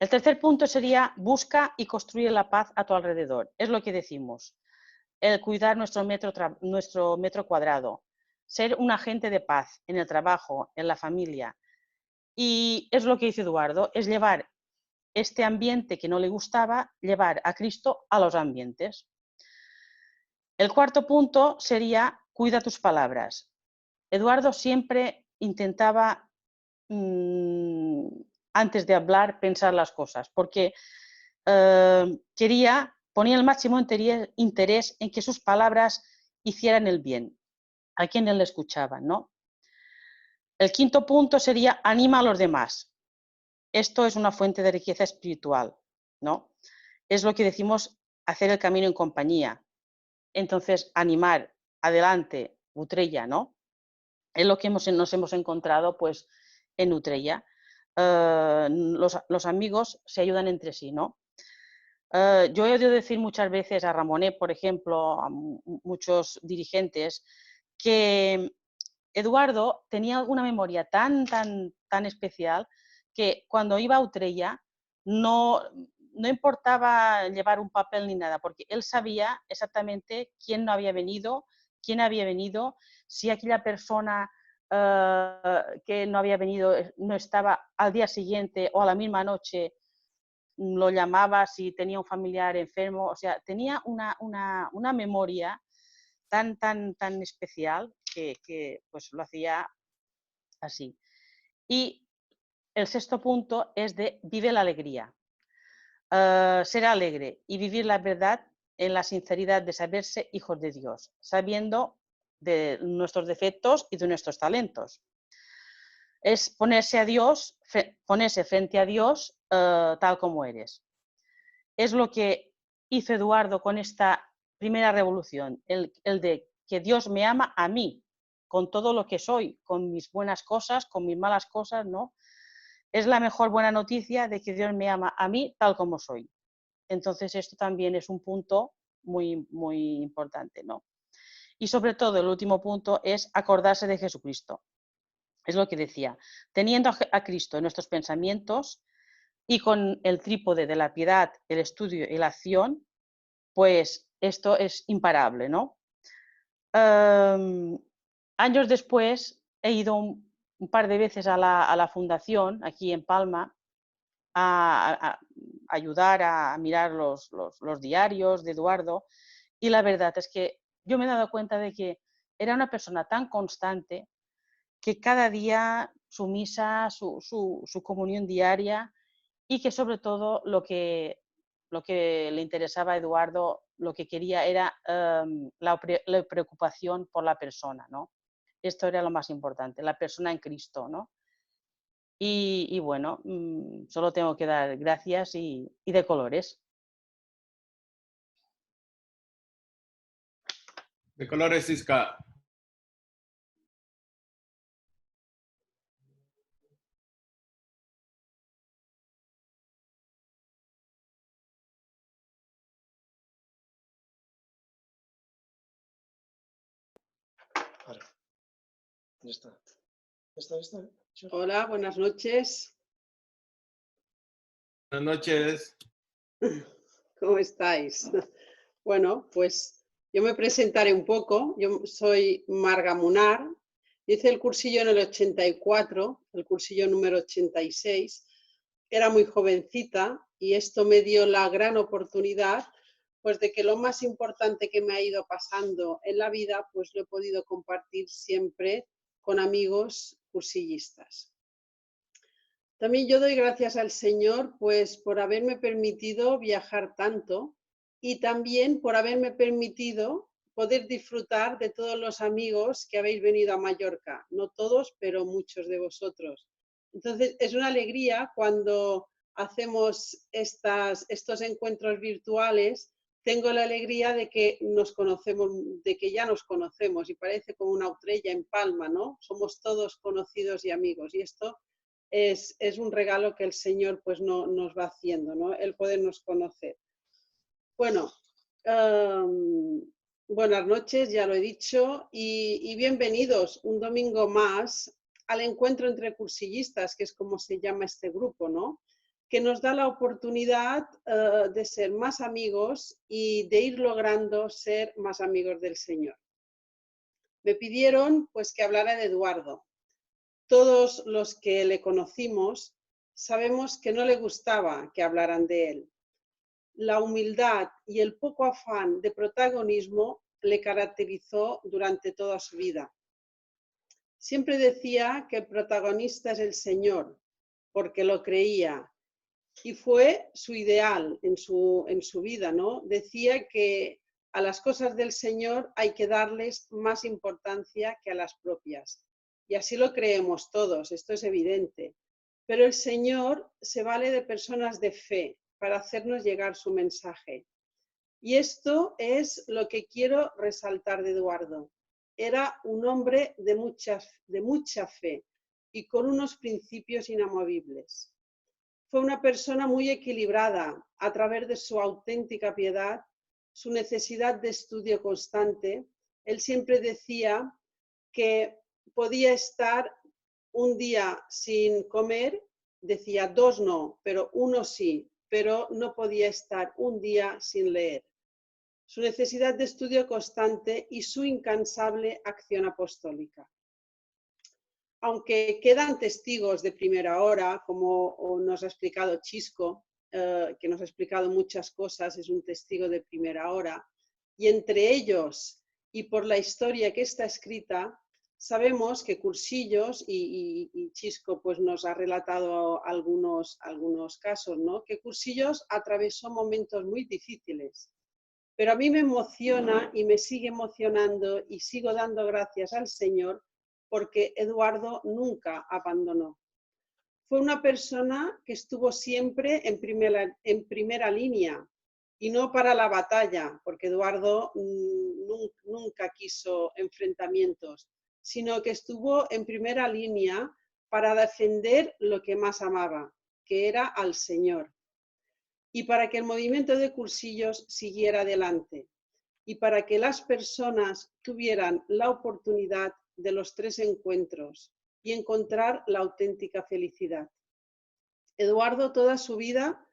El tercer punto sería busca y construye la paz a tu alrededor. Es lo que decimos, el cuidar nuestro metro cuadrado. ser un agente de paz en el trabajo, en la familia. Y es lo que dice Eduardo, es llevar este ambiente que no le gustaba, llevar a Cristo a los ambientes. El cuarto punto sería, cuida tus palabras. Eduardo siempre intentaba, antes de hablar, pensar las cosas, porque ponía el máximo interés en que sus palabras hicieran el bien a quienes le escuchaban, ¿no? El quinto punto sería, anima a los demás. Esto es una fuente de riqueza espiritual, ¿no? Es lo que decimos, hacer el camino en compañía. Entonces, animar, adelante, Utrella, ¿no? Es lo que nos hemos encontrado pues, en Utrella. Los amigos se ayudan entre sí, ¿no? Yo he oído decir muchas veces a Ramonet, por ejemplo, a muchos dirigentes, que Eduardo tenía una memoria tan especial que cuando iba a Utrella no importaba llevar un papel ni nada, porque él sabía exactamente quién no había venido, si aquella persona que no había venido no estaba al día siguiente o a la misma noche, lo llamaba si tenía un familiar enfermo, o sea, tenía una memoria tan especial que pues lo hacía así. Y el sexto punto es de vive la alegría. Ser alegre y vivir la verdad en la sinceridad de saberse hijos de Dios, sabiendo de nuestros defectos y de nuestros talentos. Es ponerse frente a Dios tal como eres. Es lo que hizo Eduardo con esta primera revolución, el de que Dios me ama a mí, con todo lo que soy, con mis buenas cosas, con mis malas cosas, ¿no? Es la mejor buena noticia de que Dios me ama a mí tal como soy. Entonces esto también es un punto muy, muy importante, ¿no? Y sobre todo el último punto es acordarse de Jesucristo. Es lo que decía, teniendo a Cristo en nuestros pensamientos y con el trípode de la piedad, el estudio y la acción, pues esto es imparable, ¿no? Años después he ido un par de veces a la fundación aquí en Palma a ayudar a mirar los diarios de Eduardo y la verdad es que yo me he dado cuenta de que era una persona tan constante que cada día su misa, su comunión diaria y que sobre todo lo que le interesaba a Eduardo, lo que quería era la preocupación por la persona, ¿no? Esto era lo más importante, la persona en Cristo, ¿no? Y bueno, solo tengo que dar gracias y de colores. De colores, Isca. Ahora. ¿Dónde está? ¿Está? Hola, buenas noches. Buenas noches. ¿Cómo estáis? Bueno, pues yo me presentaré un poco. Yo soy Marga Munar. Hice el cursillo en el 84, el cursillo número 86. Era muy jovencita y esto me dio la gran oportunidad pues de que lo más importante que me ha ido pasando en la vida pues lo he podido compartir siempre con amigos cursillistas. También yo doy gracias al Señor pues por haberme permitido viajar tanto y también por haberme permitido poder disfrutar de todos los amigos que habéis venido a Mallorca. No todos, pero muchos de vosotros. Entonces es una alegría cuando hacemos estos encuentros virtuales. Tengo la alegría de que nos conocemos, de que ya nos conocemos y parece como una Utrella en Palma, ¿no? Somos todos conocidos y amigos y esto es un regalo que el Señor pues nos va haciendo, ¿no? El podernos conocer. Bueno, buenas noches, ya lo he dicho, y bienvenidos un domingo más al encuentro entre cursillistas, que es como se llama este grupo, ¿no? Que nos da la oportunidad de ser más amigos y de ir logrando ser más amigos del Señor. Me pidieron pues que hablara de Eduardo. Todos los que le conocimos sabemos que no le gustaba que hablaran de él. La humildad y el poco afán de protagonismo le caracterizó durante toda su vida. Siempre decía que el protagonista es el Señor, porque lo creía, y fue su ideal en su vida, ¿no? Decía que a las cosas del Señor hay que darles más importancia que a las propias. Y así lo creemos todos, esto es evidente. Pero el Señor se vale de personas de fe para hacernos llegar su mensaje. Y esto es lo que quiero resaltar de Eduardo. Era un hombre de mucha fe y con unos principios inamovibles. Fue una persona muy equilibrada a través de su auténtica piedad, su necesidad de estudio constante. Él siempre decía que podía estar un día sin comer, decía 2 no, pero 1 sí, pero no podía estar un día sin leer. Su necesidad de estudio constante y su incansable acción apostólica. Aunque quedan testigos de primera hora, como nos ha explicado Chisco, que nos ha explicado muchas cosas, es un testigo de primera hora, y entre ellos, y por la historia que está escrita, sabemos que Cursillos, y Chisco pues nos ha relatado algunos casos, ¿no? Que Cursillos atravesó momentos muy difíciles. Pero a mí me emociona y me sigue emocionando y sigo dando gracias al Señor porque Eduardo nunca abandonó. Fue una persona que estuvo siempre en primera línea y no para la batalla, porque Eduardo nunca quiso enfrentamientos, sino que estuvo en primera línea para defender lo que más amaba, que era al Señor. Y para que el movimiento de Cursillos siguiera adelante y para que las personas tuvieran la oportunidad de los 3 encuentros y encontrar la auténtica felicidad. Eduardo toda su vida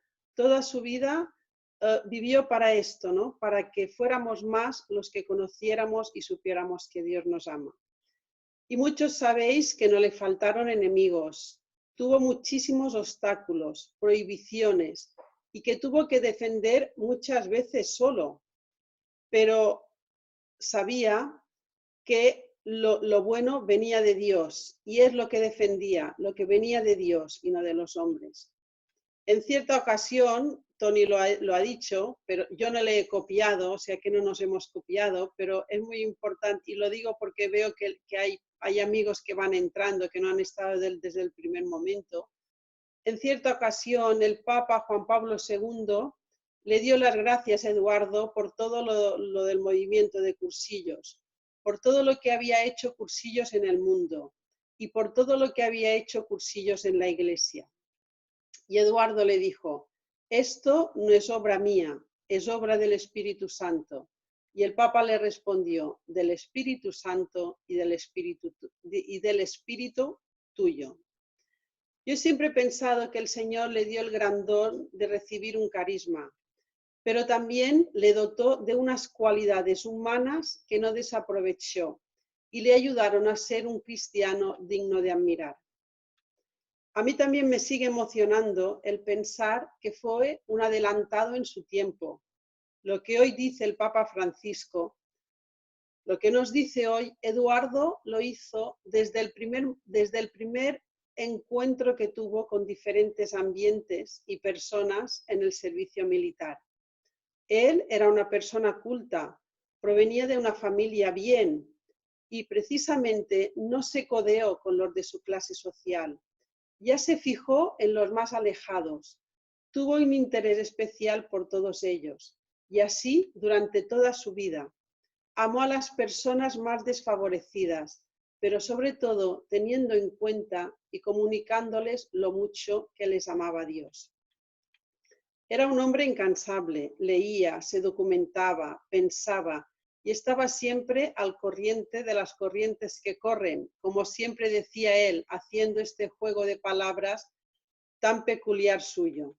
vivió para esto, ¿no? Para que fuéramos más los que conociéramos y supiéramos que Dios nos ama. Y muchos sabéis que no le faltaron enemigos, tuvo muchísimos obstáculos, prohibiciones, y que tuvo que defender muchas veces solo, pero sabía que lo bueno venía de Dios y es lo que defendía, lo que venía de Dios y no de los hombres. En cierta ocasión, Tony lo ha dicho, pero yo no le he copiado, o sea que no nos hemos copiado, pero es muy importante y lo digo porque veo que hay amigos que van entrando, que no han estado desde el primer momento. En cierta ocasión, el Papa Juan Pablo II le dio las gracias a Eduardo por todo lo del movimiento de Cursillos, por todo lo que había hecho Cursillos en el mundo y por todo lo que había hecho Cursillos en la Iglesia. Y Eduardo le dijo, esto no es obra mía, es obra del Espíritu Santo. Y el Papa le respondió, del Espíritu Santo y del Espíritu tuyo. Yo siempre he pensado que el Señor le dio el gran don de recibir un carisma, pero también le dotó de unas cualidades humanas que no desaprovechó y le ayudaron a ser un cristiano digno de admirar. A mí también me sigue emocionando el pensar que fue un adelantado en su tiempo. Lo que hoy dice el Papa Francisco, lo que nos dice hoy, Eduardo lo hizo desde el primer encuentro que tuvo con diferentes ambientes y personas en el servicio militar. Él era una persona culta, provenía de una familia bien y precisamente no se codeó con los de su clase social. Ya se fijó en los más alejados, tuvo un interés especial por todos ellos y así durante toda su vida. Amó a las personas más desfavorecidas, pero sobre todo teniendo en cuenta y comunicándoles lo mucho que les amaba Dios. Era un hombre incansable, leía, se documentaba, pensaba y estaba siempre al corriente de las corrientes que corren, como siempre decía él, haciendo este juego de palabras tan peculiar suyo.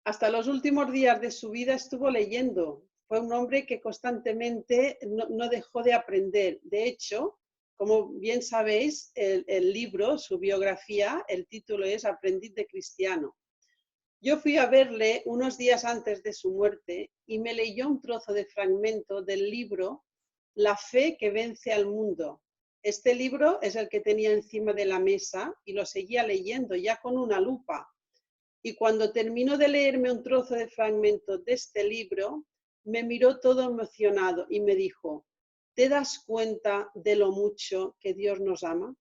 Hasta los últimos días de su vida estuvo leyendo, fue un hombre que constantemente no dejó de aprender. De hecho, como bien sabéis, el libro, su biografía, el título es Aprendiz de Cristiano. Yo fui a verle unos días antes de su muerte y me leyó un trozo de fragmento del libro La fe que vence al mundo. Este libro es el que tenía encima de la mesa y lo seguía leyendo ya con una lupa. Y cuando terminó de leerme un trozo de fragmento de este libro, me miró todo emocionado y me dijo: ¿te das cuenta de lo mucho que Dios nos ama?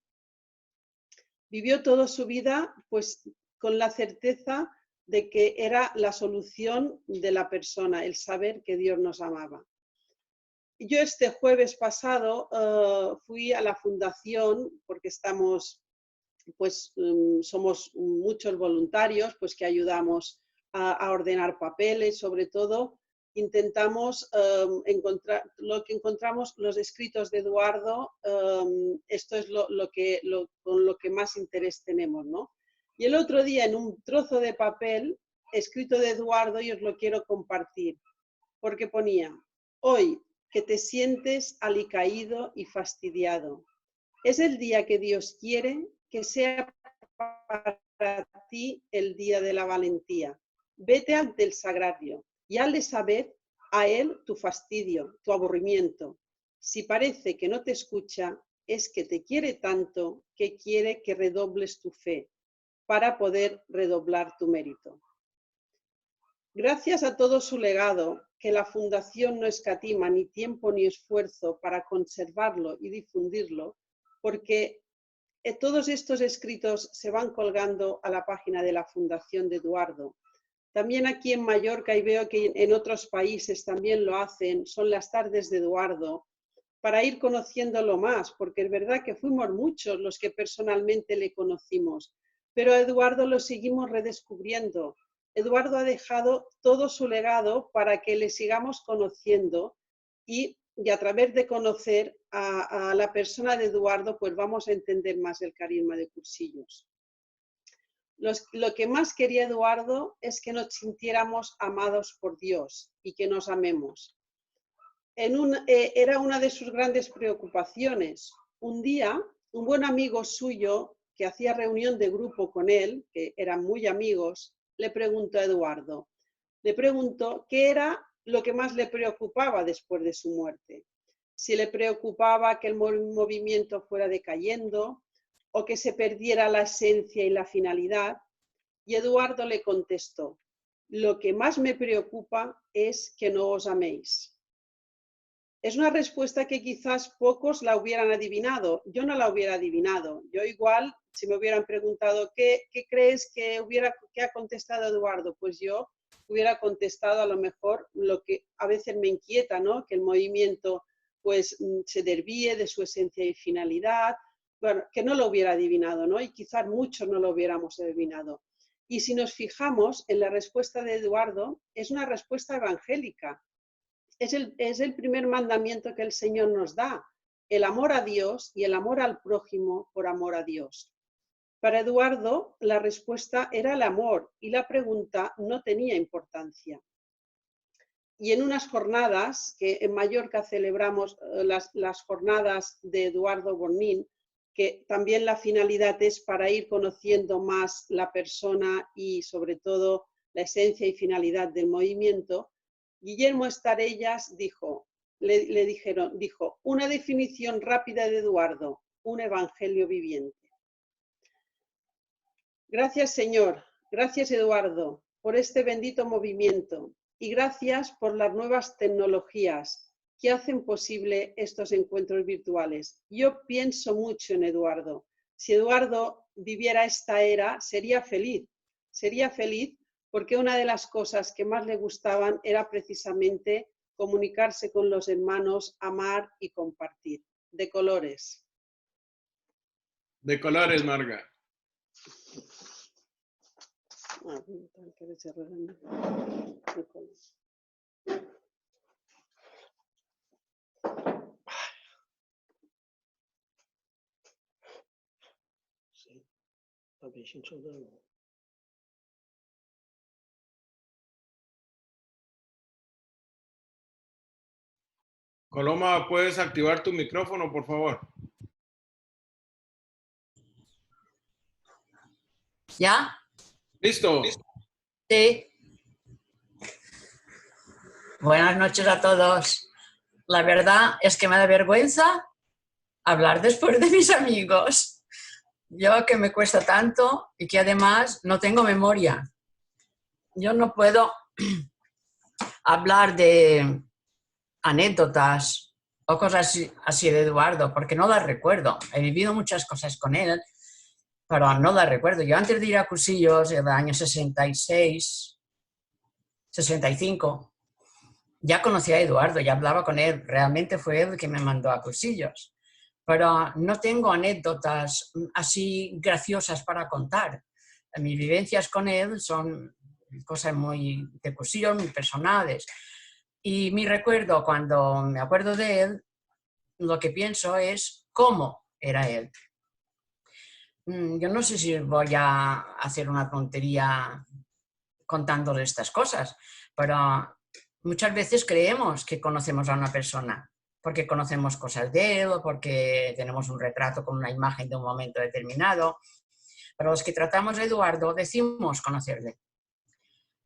Vivió toda su vida pues con la certeza de que era la solución de la persona, el saber que Dios nos amaba. Yo este jueves pasado fui a la fundación porque estamos, pues somos muchos voluntarios pues que ayudamos a ordenar papeles, sobre todo intentamos encontrar lo que encontramos, los escritos de Eduardo, esto es con lo que más interés tenemos, ¿no? Y el otro día en un trozo de papel escrito de Eduardo, y os lo quiero compartir, porque ponía: hoy que te sientes alicaído y fastidiado, es el día que Dios quiere que sea para ti el día de la valentía. Vete ante el sagrario y hazle saber a él tu fastidio, tu aburrimiento. Si parece que no te escucha, es que te quiere tanto que quiere que redobles tu fe para poder redoblar tu mérito. Gracias a todo su legado, que la Fundación no escatima ni tiempo ni esfuerzo para conservarlo y difundirlo, porque todos estos escritos se van colgando a la página de la Fundación de Eduardo. También aquí en Mallorca, y veo que en otros países también lo hacen, son las tardes de Eduardo, para ir conociéndolo más, porque es verdad que fuimos muchos los que personalmente le conocimos, pero a Eduardo lo seguimos redescubriendo. Eduardo ha dejado todo su legado para que le sigamos conociendo y a través de conocer a la persona de Eduardo, pues vamos a entender más el carisma de Cursillos. Lo que más quería Eduardo es que nos sintiéramos amados por Dios y que nos amemos. Era una de sus grandes preocupaciones. Un día, un buen amigo suyo que hacía reunión de grupo con él, que eran muy amigos, le preguntó a Eduardo, qué era lo que más le preocupaba después de su muerte. Si le preocupaba que el movimiento fuera decayendo o que se perdiera la esencia y la finalidad. Y Eduardo le contestó: lo que más me preocupa es que no os améis. Es una respuesta que quizás pocos la hubieran adivinado. Yo no la hubiera adivinado. Yo igual, si me hubieran preguntado ¿qué crees que ha contestado Eduardo? Pues yo hubiera contestado a lo mejor lo que a veces me inquieta, ¿no? Que el movimiento pues se desvíe de su esencia y finalidad. Bueno, que no lo hubiera adivinado, ¿no? Y quizás muchos no lo hubiéramos adivinado. Y si nos fijamos en la respuesta de Eduardo, es una respuesta evangélica. Es el primer mandamiento que el Señor nos da, el amor a Dios y el amor al prójimo por amor a Dios. Para Eduardo, la respuesta era el amor y la pregunta no tenía importancia. Y en unas jornadas, que en Mallorca celebramos las jornadas de Eduardo Bonín, que también la finalidad es para ir conociendo más la persona y sobre todo la esencia y finalidad del movimiento, Guillermo Estarellas dijo una definición rápida de Eduardo: un evangelio viviente. Gracias, Señor, gracias, Eduardo, por este bendito movimiento y gracias por las nuevas tecnologías que hacen posible estos encuentros virtuales. Yo pienso mucho en Eduardo. Si Eduardo viviera esta era, sería feliz porque una de las cosas que más le gustaban era precisamente comunicarse con los hermanos, amar y compartir. De colores. De colores, Marga. Sí, también sin soldado. Coloma, ¿puedes activar tu micrófono, por favor? ¿Ya? ¿Listo? Sí. Buenas noches a todos. La verdad es que me da vergüenza hablar después de mis amigos. Yo que me cuesta tanto y que además no tengo memoria. Yo no puedo hablar de anécdotas o cosas así de Eduardo porque no las recuerdo. He vivido muchas cosas con él, pero no las recuerdo. Yo antes de ir a cursillos, en el año 66, 65, ya conocía a Eduardo, ya hablaba con él. Realmente fue él el que me mandó a cursillos. Pero no tengo anécdotas así graciosas para contar. Mis vivencias con él son cosas muy de cursillos, muy personales. Y mi recuerdo, cuando me acuerdo de él, lo que pienso es cómo era él. Yo no sé si voy a hacer una tontería contándole estas cosas, pero muchas veces creemos que conocemos a una persona porque conocemos cosas de él o porque tenemos un retrato con una imagen de un momento determinado. Pero los que tratamos a Eduardo decimos conocerle.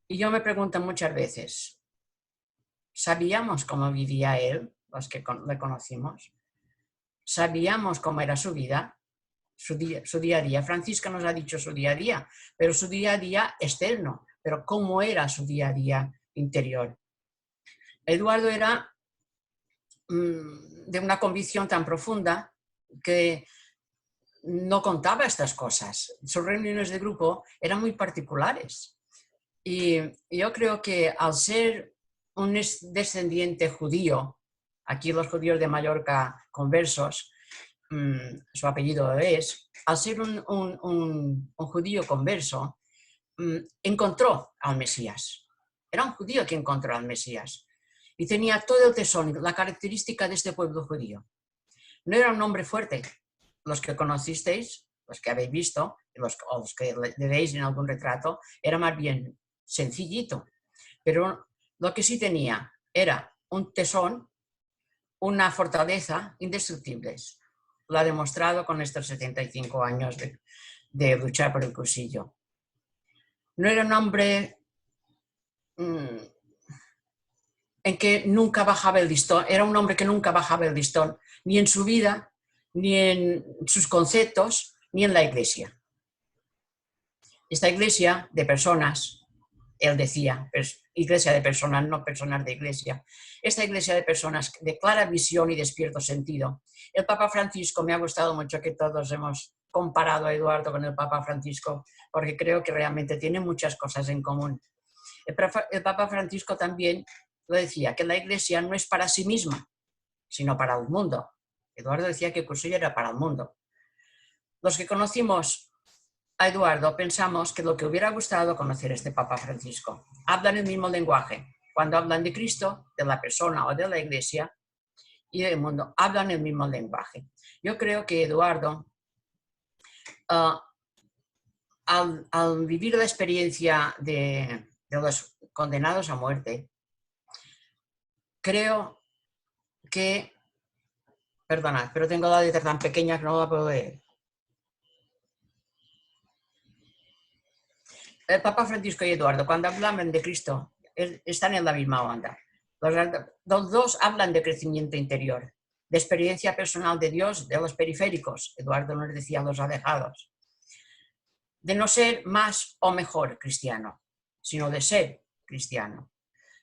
Y yo me pregunto muchas veces, ¿sabíamos cómo vivía él, los que le conocimos? ¿Sabíamos cómo era su vida? Su día a día. Francisca nos ha dicho su día a día, pero su día a día externo. Pero ¿cómo era su día a día interior? Eduardo era de una convicción tan profunda que no contaba estas cosas. Sus reuniones de grupo eran muy particulares. Y yo creo que al ser un descendiente judío, aquí los judíos de Mallorca conversos, su apellido es, al ser un judío converso, encontró al Mesías. Era un judío que encontró al Mesías. Y tenía todo el tesón, la característica de este pueblo judío. No era un hombre fuerte. Los que conocisteis, los que habéis visto, o los que le veis en algún retrato, era más bien sencillito. Pero lo que sí tenía era un tesón, una fortaleza indestructibles. Lo ha demostrado con estos 75 años de luchar por el cursillo. No era un hombre en que nunca bajaba el listón, era un hombre que nunca bajaba el listón, ni en su vida, ni en sus conceptos, ni en la iglesia. Esta iglesia de personas, él decía, iglesia de personas, no personas de iglesia, esta iglesia de personas de clara visión y despierto sentido. El Papa Francisco, me ha gustado mucho que todos hemos comparado a Eduardo con el Papa Francisco, porque creo que realmente tiene muchas cosas en común. El Papa Francisco también lo decía, que la iglesia no es para sí misma, sino para el mundo. Eduardo decía que el cursillo era para el mundo. Los que conocimos a Eduardo pensamos que lo que hubiera gustado conocer este Papa Francisco. Hablan el mismo lenguaje. Cuando hablan de Cristo, de la persona o de la iglesia y del mundo, hablan el mismo lenguaje. Yo creo que Eduardo, al vivir la experiencia de los condenados a muerte, creo que, perdonad, pero tengo la letra tan pequeña que no la puedo leer. El Papa Francisco y Eduardo, cuando hablan de Cristo, están en la misma onda. Los dos hablan de crecimiento interior, de experiencia personal de Dios, de los periféricos. Eduardo nos decía los alejados. De no ser más o mejor cristiano, sino de ser cristiano.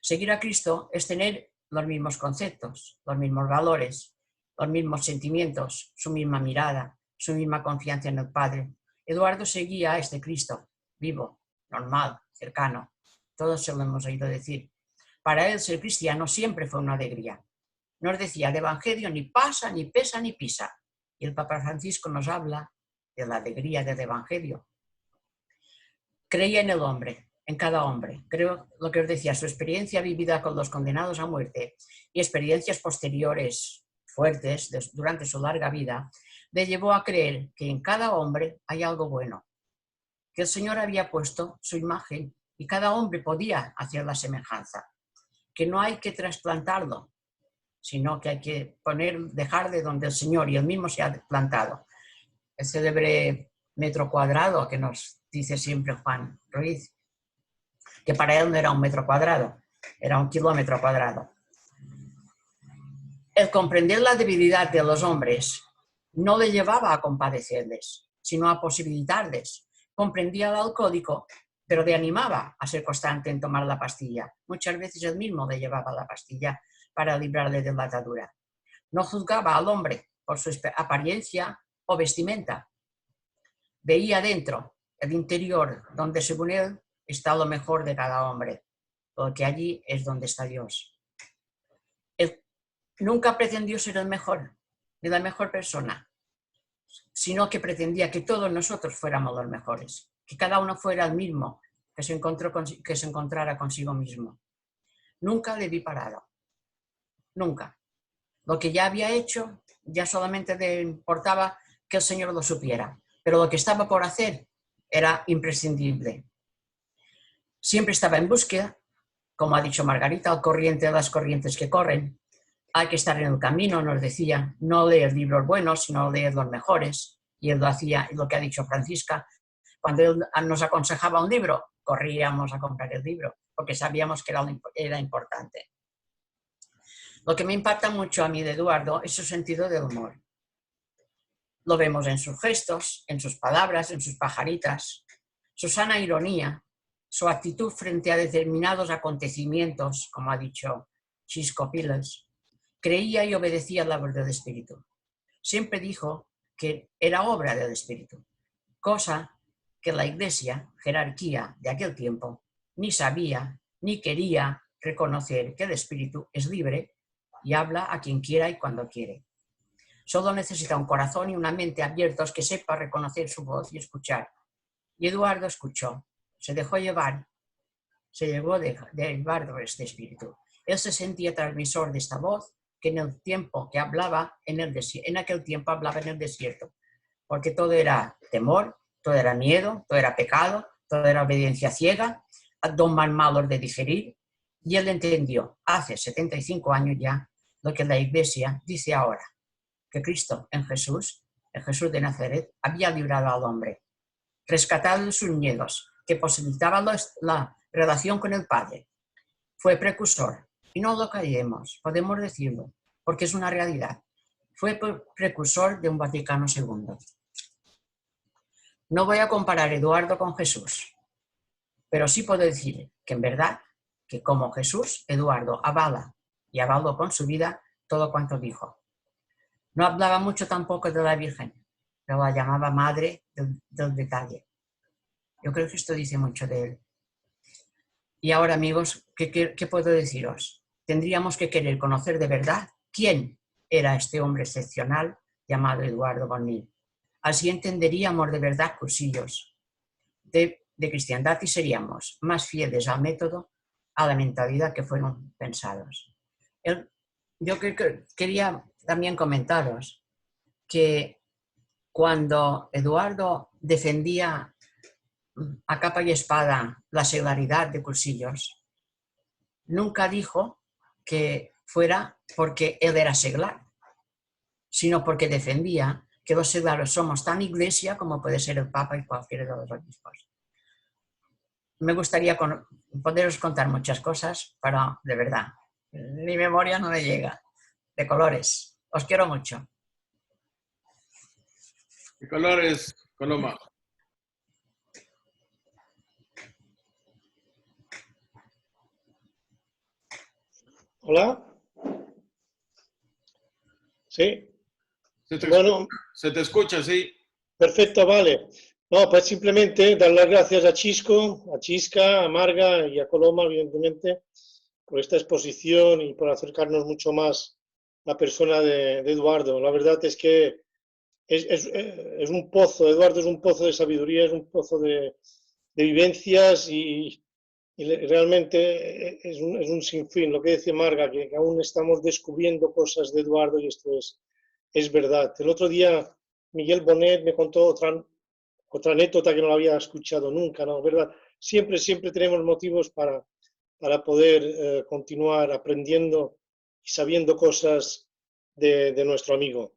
Seguir a Cristo es tener los mismos conceptos, los mismos valores, los mismos sentimientos, su misma mirada, su misma confianza en el Padre. Eduardo seguía a este Cristo, vivo, normal, cercano. Todos se lo hemos oído decir. Para él ser cristiano siempre fue una alegría. Nos decía, el Evangelio ni pasa, ni pesa, ni pisa. Y el Papa Francisco nos habla de la alegría del Evangelio. Creía en el hombre, en cada hombre. Creo lo que os decía, su experiencia vivida con los condenados a muerte y experiencias posteriores fuertes durante su larga vida, le llevó a creer que en cada hombre hay algo bueno, que el Señor había puesto su imagen y cada hombre podía hacer la semejanza, que no hay que trasplantarlo, sino que hay que dejar de donde el Señor y Él mismo se ha plantado. El célebre metro cuadrado que nos dice siempre Juan Ruiz, que para él no era un metro cuadrado, era un kilómetro cuadrado. El comprender la debilidad de los hombres no le llevaba a compadecerles, sino a posibilitarles. Comprendía al alcohólico, pero le animaba a ser constante en tomar la pastilla. Muchas veces él mismo le llevaba la pastilla para librarle de la atadura. No juzgaba al hombre por su apariencia o vestimenta. Veía dentro, el interior, donde según él está lo mejor de cada hombre, porque allí es donde está Dios. Él nunca pretendió ser el mejor, ni la mejor persona, sino que pretendía que todos nosotros fuéramos los mejores, que cada uno fuera el mismo, que se encontrara consigo mismo. Nunca le vi parado, nunca. Lo que ya había hecho, ya solamente le importaba que el Señor lo supiera, pero lo que estaba por hacer era imprescindible. Siempre estaba en búsqueda, como ha dicho Margarita, al corriente de las corrientes que corren. Hay que estar en el camino, nos decía, no leer libros buenos, sino leer los mejores. Y él lo hacía, lo que ha dicho Francisca, cuando él nos aconsejaba un libro, corríamos a comprar el libro, porque sabíamos que era importante. Lo que me impacta mucho a mí de Eduardo es su sentido del humor. Lo vemos en sus gestos, en sus palabras, en sus pajaritas, su sana ironía, su actitud frente a determinados acontecimientos, como ha dicho Chisco Piles. Creía y obedecía la voz del Espíritu. Siempre dijo que era obra del Espíritu, cosa que la Iglesia, jerarquía de aquel tiempo, ni sabía ni quería reconocer que el Espíritu es libre y habla a quien quiera y cuando quiere. Solo necesita un corazón y una mente abiertos que sepa reconocer su voz y escuchar. Y Eduardo escuchó, se dejó llevar, se llevó de Eduardo este espíritu. Él se sentía transmisor de esta voz que en el tiempo que hablaba en aquel tiempo hablaba en el desierto, porque todo era temor, todo era miedo, todo era pecado, todo era obediencia ciega, dogmas malos de digerir, y él entendió hace 75 años ya lo que la Iglesia dice ahora, que Cristo en Jesús, el Jesús de Nazaret, había librado al hombre, rescatado de sus miedos, que posibilitaba la relación con el Padre. Fue precursor, y no lo callemos, podemos decirlo, porque es una realidad. Fue precursor de un Vaticano II. No voy a comparar a Eduardo con Jesús, pero sí puedo decir que en verdad, que como Jesús, Eduardo avala y avaló con su vida todo cuanto dijo. No hablaba mucho tampoco de la Virgen, pero la llamaba madre del detalle. Yo creo que esto dice mucho de él. Y ahora, amigos, ¿qué puedo deciros? Tendríamos que querer conocer de verdad quién era este hombre excepcional llamado Eduardo Bonil. Así entenderíamos de verdad, cursillos, de cristiandad y seríamos más fieles al método, a la mentalidad que fueron pensados. Yo quería también comentaros que cuando Eduardo defendía a capa y espada la seglaridad de Cursillos, nunca dijo que fuera porque él era seglar, sino porque defendía que los seglares somos tan iglesia como puede ser el Papa y cualquiera de los obispos. Me gustaría poderos contar muchas cosas, pero de verdad, mi memoria no me llega. De colores. Os quiero mucho. ¿Qué colores, Coloma? ¿Hola? Sí. Bueno, se te escucha, sí. Perfecto, vale. No, pues simplemente dar las gracias a Chisco, a Chisca, a Marga y a Coloma, evidentemente, por esta exposición y por acercarnos mucho más a la persona de Eduardo. La verdad es que es un pozo, Eduardo es un pozo de sabiduría, es un pozo de vivencias y realmente es un sinfín. Lo que dice Marga, que aún estamos descubriendo cosas de Eduardo y esto es verdad. El otro día Miguel Bonet me contó otra anécdota que no la había escuchado nunca, ¿no? ¿Verdad? Siempre tenemos motivos para poder continuar aprendiendo sabiendo cosas de nuestro amigo.